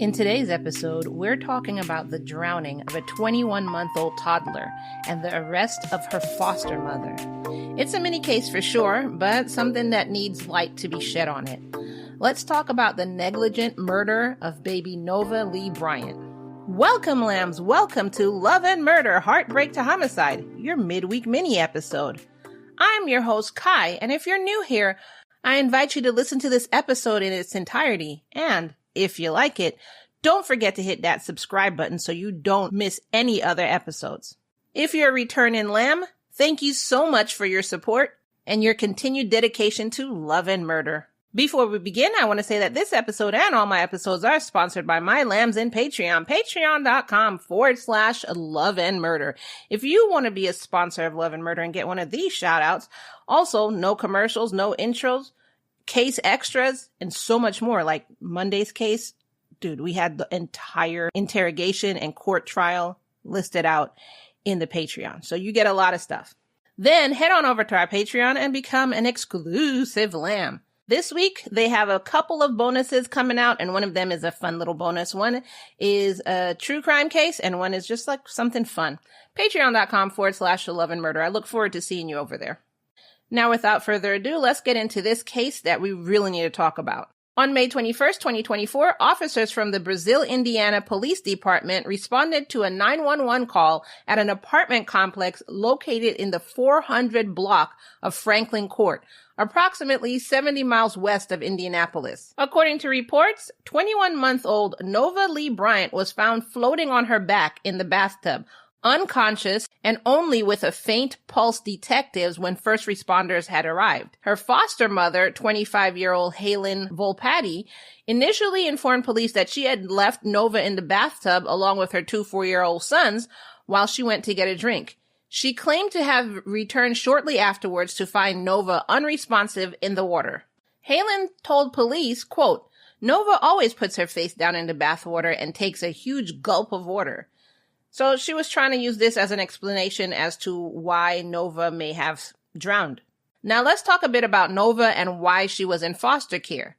In today's episode, we're talking about the drowning of a 21-month-old toddler and the arrest of her foster mother. It's a mini case for sure, but something that needs light to be shed on it. Let's talk about the negligent murder of baby Nova Lei Bryant. Welcome, lambs. Welcome to Love and Murder, Heartbreak to Homicide, your midweek mini episode. I'm your host, Kai, and if you're new here, I invite you to listen to this episode in its entirety, and if you like it, don't forget to hit that subscribe button so you don't miss any other episodes. If you're a returning lamb, thank you so much for your support and your continued dedication to Love and Murder. Before we begin, I want to say that this episode and all my episodes are sponsored by my lambs in Patreon, patreon.com/Love and Murder. If you want to be a sponsor of Love and Murder and get one of these shout outs, also no commercials, no intros, case extras, and so much more, like Monday's case. Dude, we had the entire interrogation and court trial listed out in the Patreon. So you get a lot of stuff. Then head on over to our Patreon and become an exclusive lamb. This week, they have a couple of bonuses coming out, and one of them is a fun little bonus. One is a true crime case, and one is just like something fun. Patreon.com/Love and Murder. I look forward to seeing you over there. Now, without further ado, let's get into this case that we really need to talk about. On May 21st, 2024, officers from the Brazil, Indiana Police Department responded to a 911 call at an apartment complex located in the 400 block of Franklin Court, approximately 70 miles west of Indianapolis. According to reports, 21-month-old Nova Lei Bryant was found floating on her back in the bathtub, unconscious and only with a faint pulse detectives when first responders had arrived. Her foster mother, 25-year-old Hailynn Volpatti, initially informed police that she had left Nova in the bathtub along with her two 4-year-old sons while she went to get a drink. She claimed to have returned shortly afterwards to find Nova unresponsive in the water. Hailynn told police, quote, "Nova always puts her face down in the bathwater and takes a huge gulp of water." So she was trying to use this as an explanation as to why Nova may have drowned. Now let's talk a bit about Nova and why she was in foster care.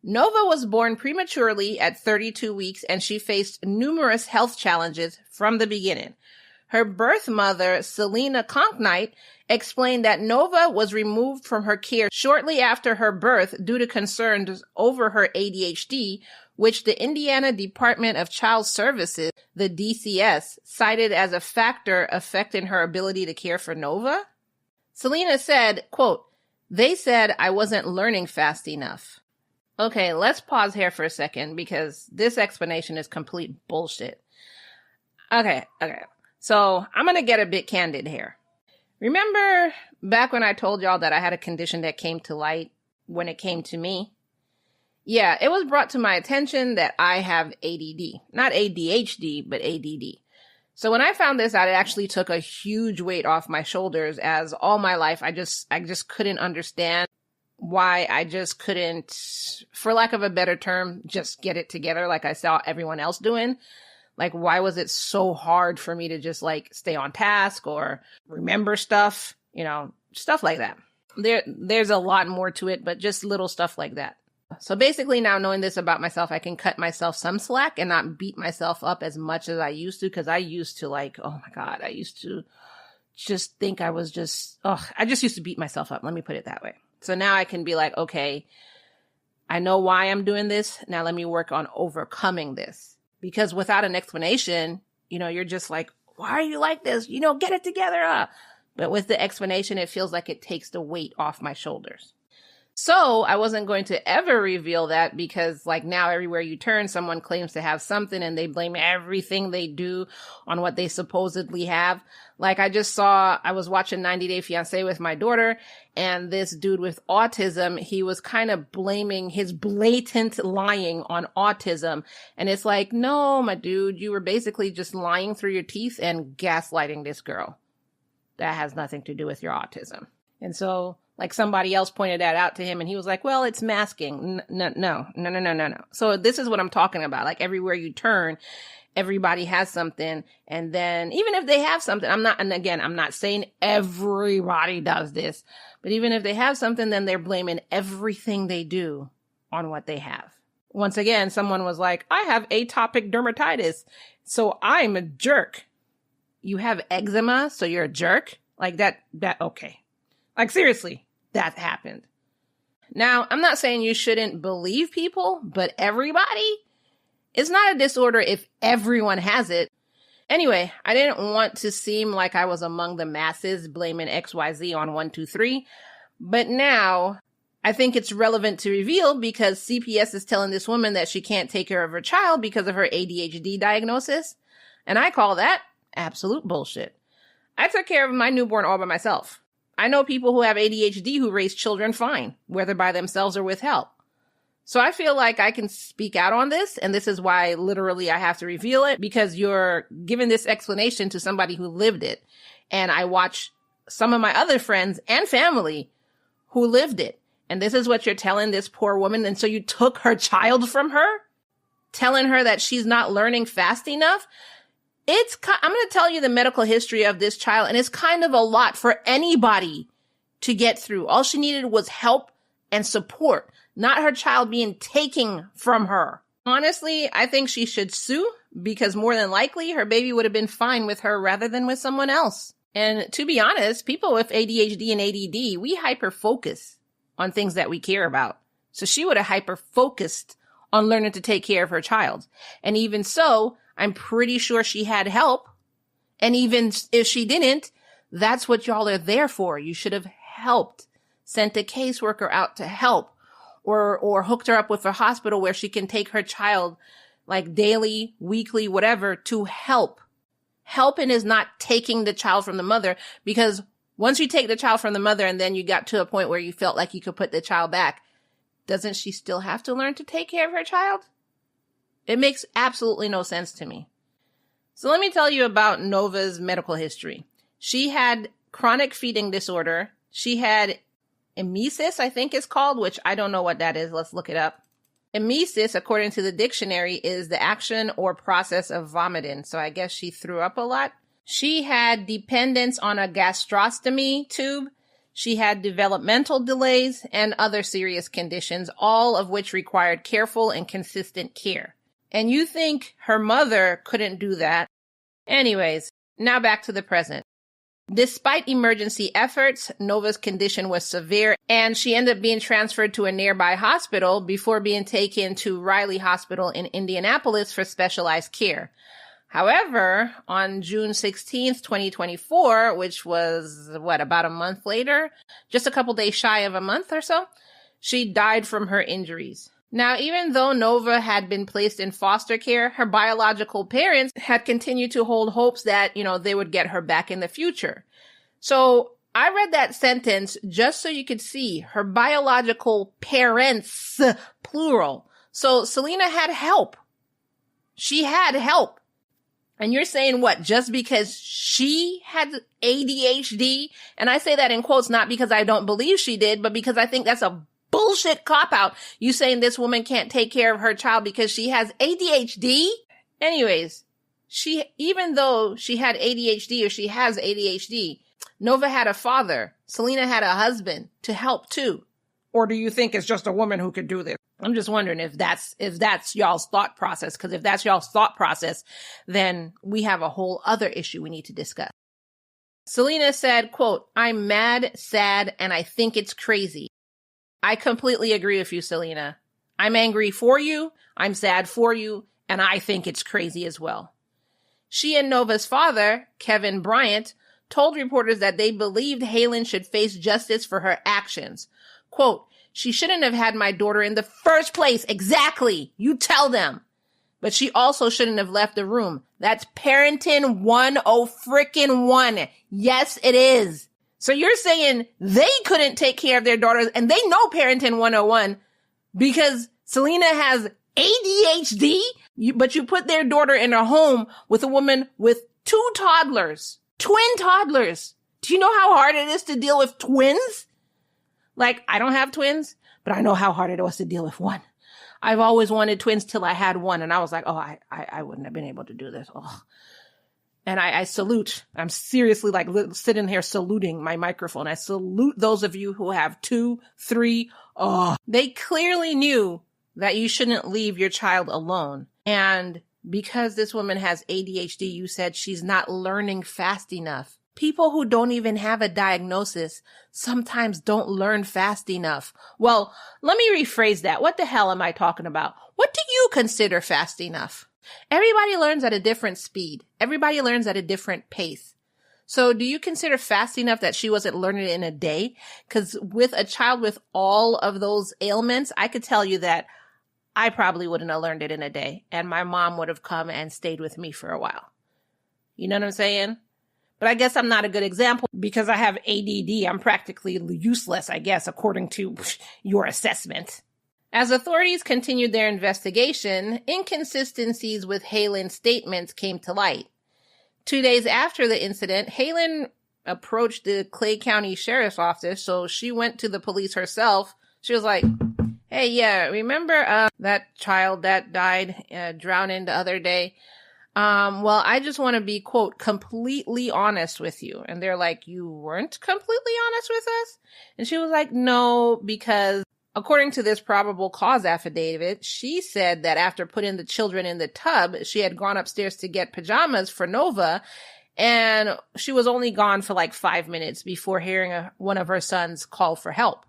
Nova was born prematurely at 32 weeks, and she faced numerous health challenges from the beginning. Her birth mother, Selena Conknight, explained that Nova was removed from her care shortly after her birth due to concerns over her ADHD, which the Indiana Department of Child Services, the DCS, cited as a factor affecting her ability to care for Nova. Selena said, quote, "They said I wasn't learning fast enough." Okay, let's pause here for a second because this explanation is complete bullshit. Okay. So I'm going to get a bit candid here. Remember back when I told y'all that I had a condition that came to light when it came to me? Yeah, it was brought to my attention that I have ADD. Not ADHD, but ADD. So when I found this out, it actually took a huge weight off my shoulders, as all my life I just couldn't understand why I just couldn't, for lack of a better term, just get it together like I saw everyone else doing. Like, why was it so hard for me to just like stay on task or remember stuff, stuff like that. There's a lot more to it, but just little stuff like that. So basically now knowing this about myself, I can cut myself some slack and not beat myself up as much as I used to. Cause I used to I used to just think I just used to beat myself up. Let me put it that way. So now I can be like, okay, I know why I'm doing this. Now let me work on overcoming this. Because without an explanation, you're just like, why are you like this? Get it together. But with the explanation, it feels like it takes the weight off my shoulders. So I wasn't going to ever reveal that because now everywhere you turn, someone claims to have something and they blame everything they do on what they supposedly have. I was watching 90 Day Fiancé with my daughter, and this dude with autism, he was kind of blaming his blatant lying on autism. And it's like, no, my dude, you were basically just lying through your teeth and gaslighting this girl. That has nothing to do with your autism. And so somebody else pointed that out to him and he was like, well, it's masking. No. So this is what I'm talking about. Everywhere you turn, everybody has something. And then even if they have something, I'm not saying everybody does this, but even if they have something, then they're blaming everything they do on what they have. Once again, someone was like, I have atopic dermatitis, so I'm a jerk. You have eczema, so you're a jerk? Like that, okay. Like seriously, that happened. Now, I'm not saying you shouldn't believe people, but everybody? It's not a disorder if everyone has it. Anyway, I didn't want to seem like I was among the masses blaming XYZ on 123, but now I think it's relevant to reveal because CPS is telling this woman that she can't take care of her child because of her ADHD diagnosis, and I call that absolute bullshit. I took care of my newborn all by myself. I know people who have ADHD who raise children fine, whether by themselves or with help. So I feel like I can speak out on this, and this is why literally I have to reveal it, because you're giving this explanation to somebody who lived it. And I watch some of my other friends and family who lived it. And this is what you're telling this poor woman. And so you took her child from her, telling her that she's not learning fast enough. I'm going to tell you the medical history of this child, and it's kind of a lot for anybody to get through. All she needed was help and support, not her child being taken from her. Honestly, I think she should sue because more than likely her baby would have been fine with her rather than with someone else. And to be honest, people with ADHD and ADD, we hyper-focus on things that we care about. So she would have hyper-focused on learning to take care of her child. And even so, I'm pretty sure she had help. And even if she didn't, that's what y'all are there for. You should have helped, sent a caseworker out to help, or hooked her up with a hospital where she can take her child like daily, weekly, whatever, to help. Helping is not taking the child from the mother, because once you take the child from the mother and then you got to a point where you felt like you could put the child back, doesn't she still have to learn to take care of her child? It makes absolutely no sense to me. So let me tell you about Nova's medical history. She had chronic feeding disorder. She had emesis, I think it's called, which I don't know what that is. Let's look it up. Emesis, according to the dictionary, is the action or process of vomiting. So I guess she threw up a lot. She had dependence on a gastrostomy tube. She had developmental delays and other serious conditions, all of which required careful and consistent care. And you think her mother couldn't do that? Anyways, now back to the present. Despite emergency efforts, Nova's condition was severe, and she ended up being transferred to a nearby hospital before being taken to Riley Hospital in Indianapolis for specialized care. However, on June 16th, 2024, which was, about a month later, just a couple days shy of a month or so, she died from her injuries. Now, even though Nova had been placed in foster care, her biological parents had continued to hold hopes that, they would get her back in the future. So I read that sentence just so you could see her biological parents, plural. So Selena had help. She had help. And you're saying what? Just because she had ADHD? And I say that in quotes, not because I don't believe she did, but because I think that's a bullshit cop-out. You saying this woman can't take care of her child because she has ADHD? Anyways, even though she had ADHD or she has ADHD, Nova had a father. Selena had a husband to help too. Or do you think it's just a woman who could do this? I'm just wondering if that's y'all's thought process, because if that's y'all's thought process, then we have a whole other issue we need to discuss. Selena said, quote, "I'm mad, sad, and I think it's crazy." I completely agree with you, Selena. I'm angry for you, I'm sad for you, and I think it's crazy as well. She and Nova's father, Kevin Bryant, told reporters that they believed Hailynn should face justice for her actions. Quote, "She shouldn't have had my daughter in the first place." Exactly. You tell them. But she also shouldn't have left the room. That's parenting 101. Yes, it is. So you're saying they couldn't take care of their daughters, and they know parenting 101 because Selena has ADHD, but you put their daughter in a home with a woman with two toddlers, twin toddlers. Do you know how hard it is to deal with twins? Like, I don't have twins, but I know how hard it was to deal with one. I've always wanted twins till I had one, and I was like, oh, I wouldn't have been able to do this. Oh. And I salute. I'm seriously like sitting here saluting my microphone. I salute those of you who have 2, 3. Oh, they clearly knew that you shouldn't leave your child alone. And because this woman has ADHD, you said she's not learning fast enough. People who don't even have a diagnosis sometimes don't learn fast enough. Well, let me rephrase that. What the hell am I talking about? What do you consider fast enough? Everybody learns at a different speed. Everybody learns at a different pace. So do you consider fast enough that she wasn't learning it in a day? Because with a child with all of those ailments, I could tell you that I probably wouldn't have learned it in a day. And my mom would have come and stayed with me for a while. You know what I'm saying? But I guess I'm not a good example because I have ADD. I'm practically useless, I guess, according to your assessment. As authorities continued their investigation, inconsistencies with Haylynn's statements came to light. 2 days after the incident, Hailynn approached the Clay County Sheriff's Office, so she went to the police herself. She was like, hey, yeah, remember that child that died drowning the other day? Well, I just want to be, quote, completely honest with you. And they're like, you weren't completely honest with us? And she was like, no, because according to this probable cause affidavit, she said that after putting the children in the tub, she had gone upstairs to get pajamas for Nova, and she was only gone for like 5 minutes before hearing one of her sons call for help.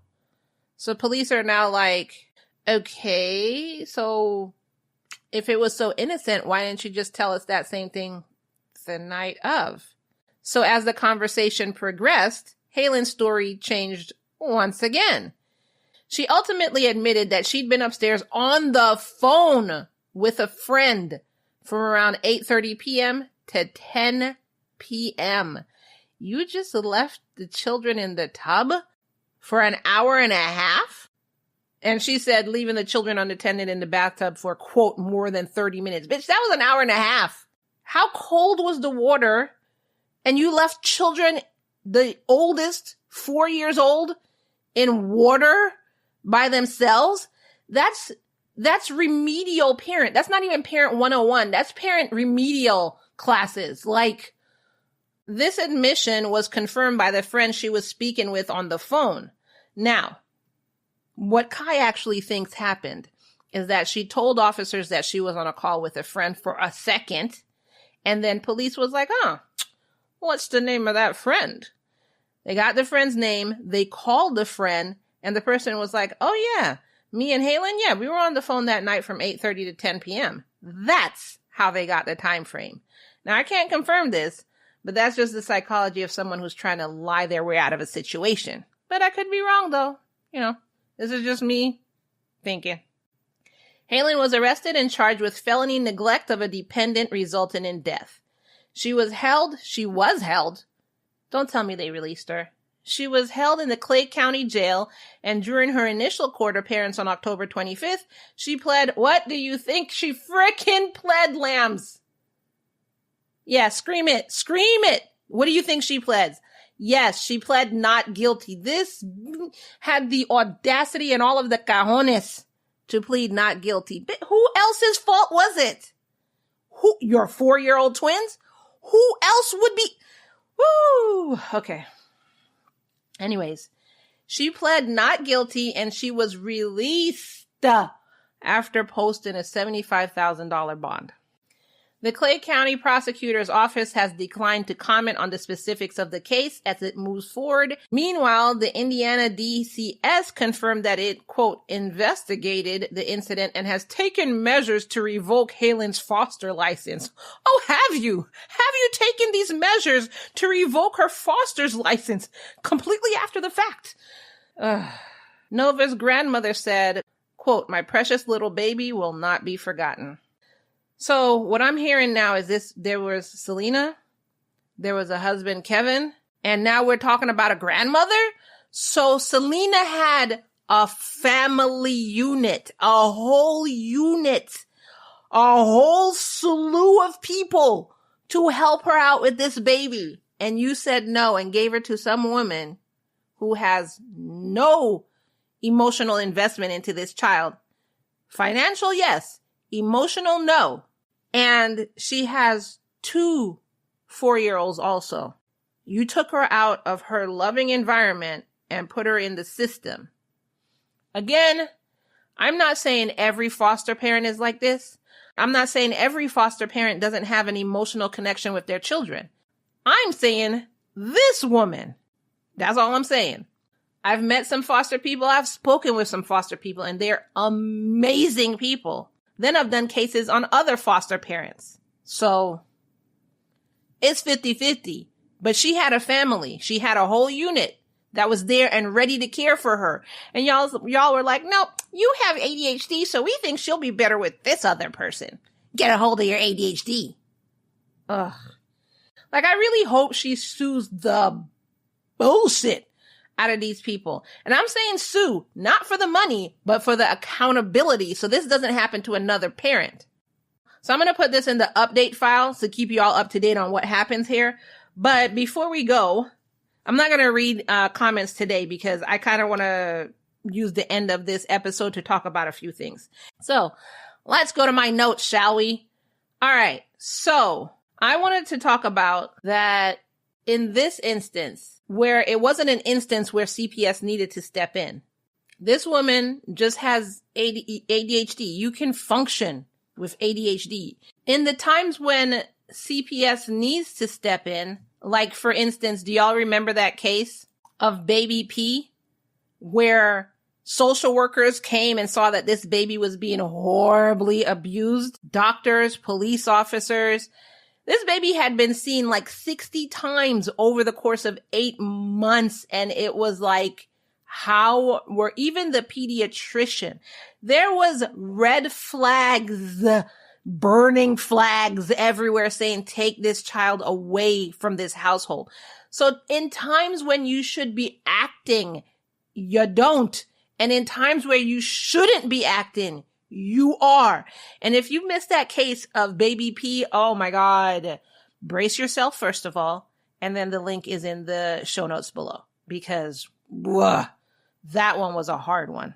So police are now like, okay, so if it was so innocent, why didn't you just tell us that same thing the night of? So as the conversation progressed, Haylynn's story changed once again. She ultimately admitted that she'd been upstairs on the phone with a friend from around 8:30 p.m. to 10 p.m. You just left the children in the tub for an hour and a half? And she said leaving the children unattended in the bathtub for, quote, more than 30 minutes. Bitch, that was an hour and a half. How cold was the water? And you left children, the oldest, 4 years old, in water by themselves? That's remedial parent. That's not even parent 101. That's parent remedial classes. Like, this admission was confirmed by the friend she was speaking with on the phone. Now, what Kai actually thinks happened is that she told officers that she was on a call with a friend for a second, and then police was like, what's the name of that friend? They got the friend's name, they called the friend, and the person was like, oh yeah, me and Hailynn, yeah, we were on the phone that night from 8:30 to 10 p.m. That's how they got the time frame. Now, I can't confirm this, but that's just the psychology of someone who's trying to lie their way out of a situation. But I could be wrong, though. You know, this is just me thinking. Hailynn was arrested and charged with felony neglect of a dependent resulting in death. She was held. Don't tell me they released her. She was held in the Clay County Jail, and during her initial court appearance on October 25th, she pled, what do you think she frickin' pled, lambs? Yeah, scream it. Scream it. What do you think she pled? Yes, she pled not guilty. This had the audacity and all of the cajones to plead not guilty. But who else's fault was it? Who? Your 4-year-old twins? Who else would be? Woo! Okay. Anyways, she pled not guilty and she was released after posting a $75,000 bond. The Clay County Prosecutor's Office has declined to comment on the specifics of the case as it moves forward. Meanwhile, the Indiana DCS confirmed that it, quote, investigated the incident and has taken measures to revoke Haylynn's foster license. Oh, have you? Have you taken these measures to revoke her foster's license completely after the fact? Nova's grandmother said, quote, my precious little baby will not be forgotten. So what I'm hearing now is this: there was Selena, there was a husband, Kevin, and now we're talking about a grandmother? So Selena had a family unit, a whole slew of people to help her out with this baby. And you said no and gave her to some woman who has no emotional investment into this child. Financial, yes. Emotional, no. And she has 2 4-year-olds also. You took her out of her loving environment and put her in the system. Again, I'm not saying every foster parent is like this. I'm not saying every foster parent doesn't have an emotional connection with their children. I'm saying this woman. That's all I'm saying. I've met some foster people. I've spoken with some foster people, and they're amazing people. Then I've done cases on other foster parents. So it's 50-50. But she had a family. She had a whole unit that was there and ready to care for her. And y'all were like, no, you have ADHD, so we think she'll be better with this other person. Get a hold of your ADHD. Ugh. Like, I really hope she sues the bullshit out of these people. And I'm saying sue, not for the money, but for the accountability, so this doesn't happen to another parent. So I'm going to put this in the update file to keep you all up to date on what happens here. But before we go, I'm not going to read comments today because I kind of want to use the end of this episode to talk about a few things. So let's go to my notes, shall we? All right. So I wanted to talk about that in this instance, where it wasn't an instance where CPS needed to step in. This woman just has ADHD. You can function with ADHD. In the times when CPS needs to step in, like, for instance, do y'all remember that case of baby P where social workers came and saw that this baby was being horribly abused? Doctors, police officers. This baby had been seen like 60 times over the course of 8 months. And it was like, how were even the pediatrician? There was red flags, burning flags everywhere saying, take this child away from this household. So in times when you should be acting, you don't. And in times where you shouldn't be acting, you are. And if you missed that case of baby P, oh my God, brace yourself first of all. And then the link is in the show notes below because that one was a hard one.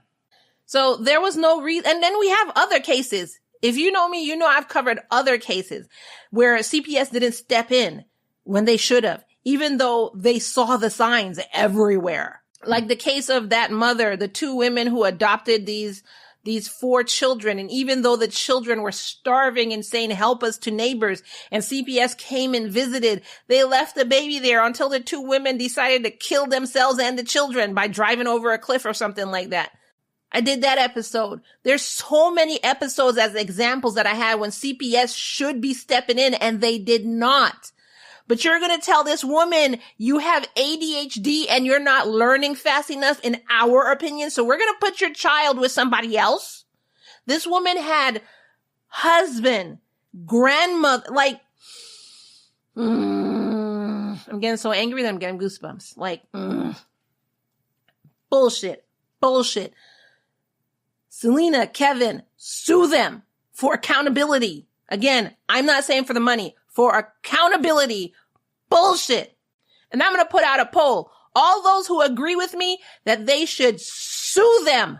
So there was no reason. And then we have other cases. If you know me, you know I've covered other cases where CPS didn't step in when they should have, even though they saw the signs everywhere. Like the case of that mother, the 2 women who adopted these 4 children. And even though the children were starving and saying, help us to neighbors, and CPS came and visited, they left the baby there until the 2 women decided to kill themselves and the children by driving over a cliff or something like that. I did that episode. There's so many episodes as examples that I had when CPS should be stepping in and they did not. But you're going to tell this woman you have ADHD and you're not learning fast enough, in our opinion. So we're going to put your child with somebody else. This woman had husband, grandmother, like, I'm getting so angry that I'm getting goosebumps. Like, bullshit. Selena, Kevin, sue them for accountability. Again, I'm not saying for the money, for accountability. Bullshit. And I'm going to put out a poll. All those who agree with me that they should sue them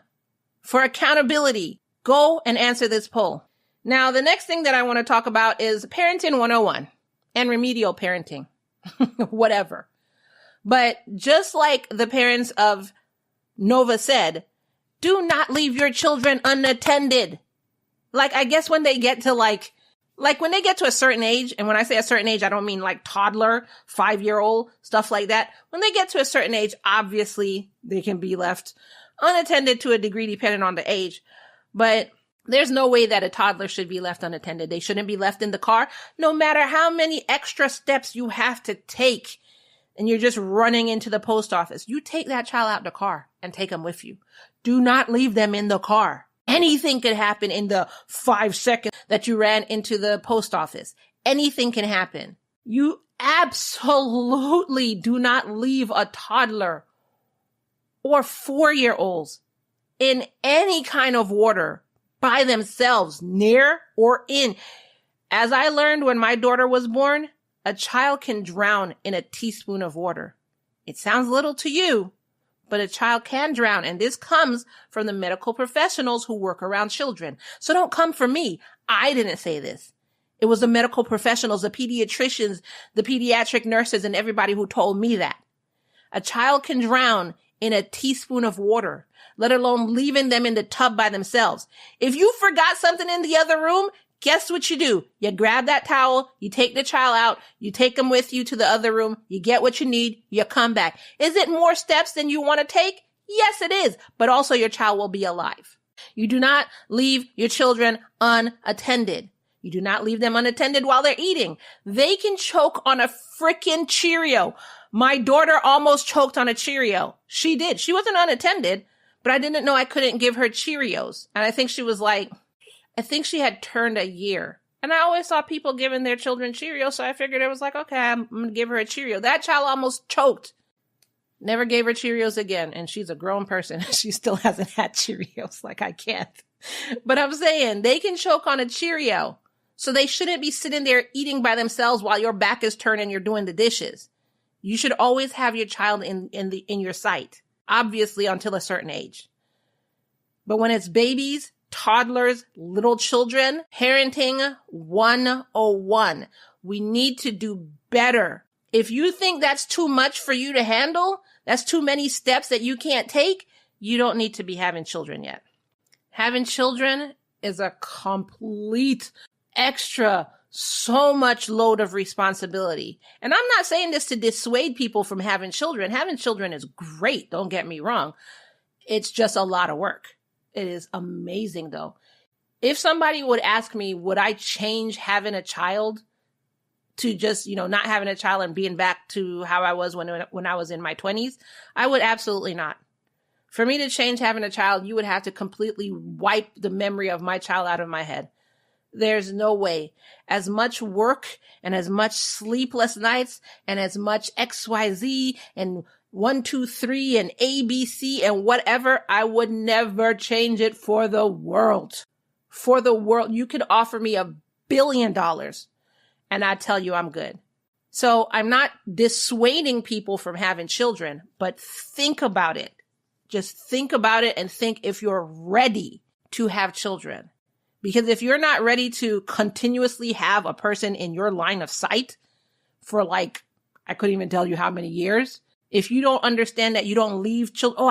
for accountability, go and answer this poll. Now, the next thing that I want to talk about is parenting 101 and remedial parenting, whatever. But just like the parents of Nova said, do not leave your children unattended. Like, I guess when they get to like when they get to a certain age, and when I say a certain age, I don't mean like toddler, 5-year-old, stuff like that. When they get to a certain age, obviously they can be left unattended to a degree depending on the age. But there's no way that a toddler should be left unattended. They shouldn't be left in the car, no matter how many extra steps you have to take. And you're just running into the post office. You take that child out the car and take them with you. Do not leave them in the car. Anything could happen in the 5 seconds that you ran into the post office. Anything can happen. You absolutely do not leave a toddler or 4-year-olds in any kind of water by themselves, near or in. As I learned when my daughter was born, a child can drown in a teaspoon of water. It sounds little to you, but a child can drown. And this comes from the medical professionals who work around children. So don't come for me. I didn't say this. It was the medical professionals, the pediatricians, the pediatric nurses, and everybody who told me that. A child can drown in a teaspoon of water. let alone leaving them in the tub by themselves. If you forgot something in the other room, guess what you do? You grab that towel, you take the child out, you take them with you to the other room, you get what you need, you come back. Is it more steps than you want to take? Yes, it is. But also your child will be alive. You do not leave your children unattended. You do not leave them unattended while they're eating. They can choke on a freaking Cheerio. My daughter almost choked on a Cheerio. She did. She wasn't unattended, but I didn't know I couldn't give her Cheerios. And I think she was like, I think she had turned a year. And I always saw people giving their children Cheerios, so I figured it was like, okay, I'm going to give her a Cheerio. That child almost choked. Never gave her Cheerios again. And she's a grown person. She still hasn't had Cheerios. Like, I can't. But I'm saying they can choke on a Cheerio. So they shouldn't be sitting there eating by themselves while your back is turned and you're doing the dishes. You should always have your child in your sight, obviously until a certain age. But when it's babies, toddlers, little children, parenting 101, we need to do better. If you think that's too much for you to handle, that's too many steps that you can't take, you don't need to be having children yet. Having children is a complete extra, so much load of responsibility. And I'm not saying this to dissuade people from having children. Having children is great. Don't get me wrong. It's just a lot of work. It is amazing though. If somebody would ask me, would I change having a child to just, not having a child and being back to how I was when I was in my 20s, I would absolutely not. For me to change having a child, you would have to completely wipe the memory of my child out of my head. There's no way. As much work and as much sleepless nights and as much XYZ and 1, 2, 3 and ABC and whatever, I would never change it for the world. For the world. You could offer me $1 billion and I tell you I'm good. So I'm not dissuading people from having children, but think about it. Just think about it and think if you're ready to have children. Because if you're not ready to continuously have a person in your line of sight for I couldn't even tell you how many years, if you don't understand that you don't leave children,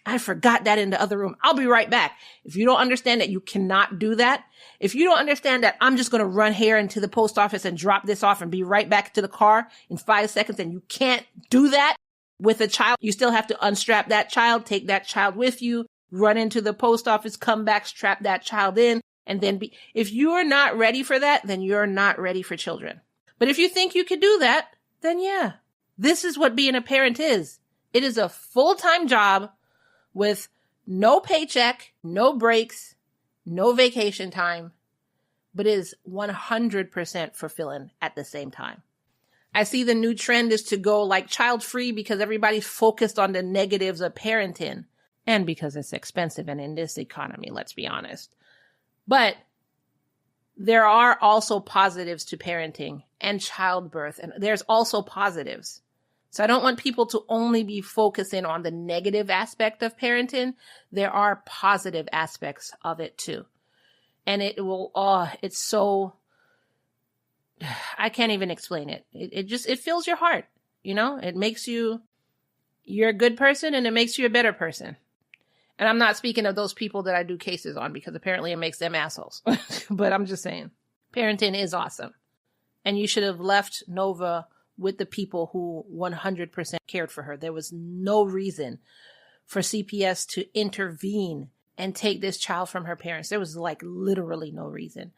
I forgot that in the other room, I'll be right back. If you don't understand that you cannot do that, if you don't understand that I'm just going to run here into the post office and drop this off and be right back to the car in 5 seconds, and you can't do that with a child, you still have to unstrap that child, take that child with you, run into the post office, come back, strap that child in. And then if you're not ready for that, then you're not ready for children. But if you think you could do that, then yeah, this is what being a parent is. It is a full-time job with no paycheck, no breaks, no vacation time, but it is 100% fulfilling at the same time. I see the new trend is to go child-free because everybody's focused on the negatives of parenting and because it's expensive and in this economy, let's be honest. But there are also positives to parenting and childbirth, and there's also positives. So I don't want people to only be focusing on the negative aspect of parenting. There are positive aspects of it too. And it's so, I can't even explain it. It fills your heart, it makes you're a good person and it makes you a better person. And I'm not speaking of those people that I do cases on because apparently it makes them assholes. But I'm just saying, parenting is awesome. And you should have left Nova with the people who 100% cared for her. There was no reason for CPS to intervene and take this child from her parents. There was literally no reason.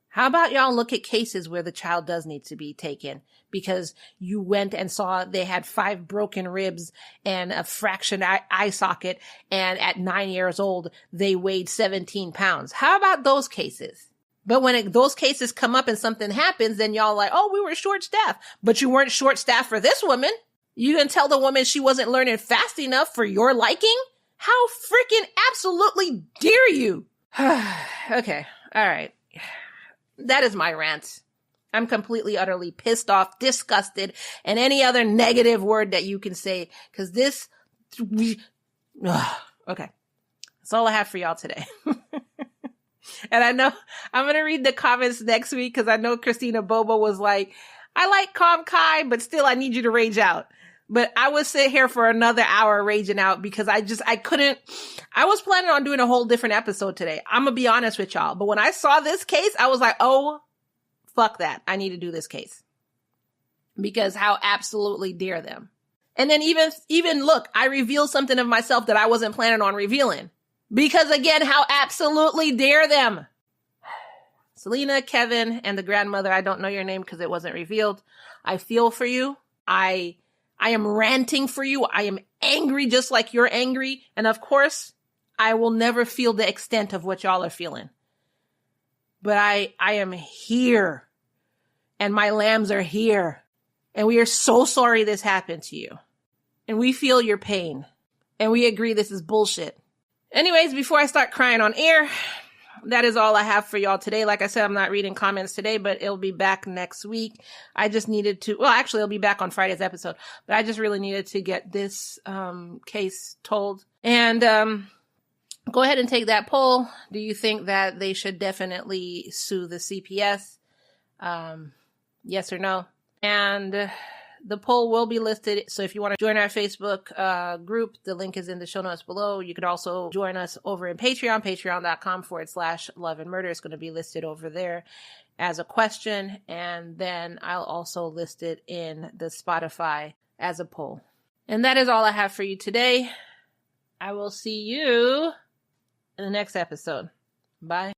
How about y'all look at cases where the child does need to be taken because you went and saw they had 5 broken ribs and a fractured eye socket, and at 9 years old, they weighed 17 pounds. How about those cases? But when those cases come up and something happens, then y'all we were short-staffed. But you weren't short-staffed for this woman. You didn't tell the woman she wasn't learning fast enough for your liking? How freaking absolutely dare you? Okay, all right. That is my rant. I'm completely, utterly pissed off, disgusted, and any other negative word that you can say, because this, okay. That's all I have for y'all today. And I know I'm going to read the comments next week because I know Christina Bobo was like, I like Calm Kai, but still I need you to rage out. But I would sit here for another hour raging out because I couldn't. I was planning on doing a whole different episode today. I'm going to be honest with y'all. But when I saw this case, I was like, oh, fuck that. I need to do this case. Because how absolutely dare them. And then even look, I revealed something of myself that I wasn't planning on revealing. Because again, how absolutely dare them. Selena, Kevin, and the grandmother, I don't know your name because it wasn't revealed. I feel for you. I am ranting for you. I am angry just like you're angry. And of course, I will never feel the extent of what y'all are feeling. But I am here. And my lambs are here. And we are so sorry this happened to you. And we feel your pain. And we agree this is bullshit. Anyways, before I start crying on air, that is all I have for y'all today. Like I said, I'm not reading comments today, but it'll be back next week. I just needed to, well, actually, it'll be back on Friday's episode. But I just really needed to get this case told. And go ahead and take that poll. Do you think that they should definitely sue the CPS? Yes or no? And the poll will be listed. So if you want to join our Facebook group, the link is in the show notes below. You could also join us over in Patreon, patreon.com/love and murder. It's going to be listed over there as a question. And then I'll also list it in the Spotify as a poll. And that is all I have for you today. I will see you in the next episode. Bye.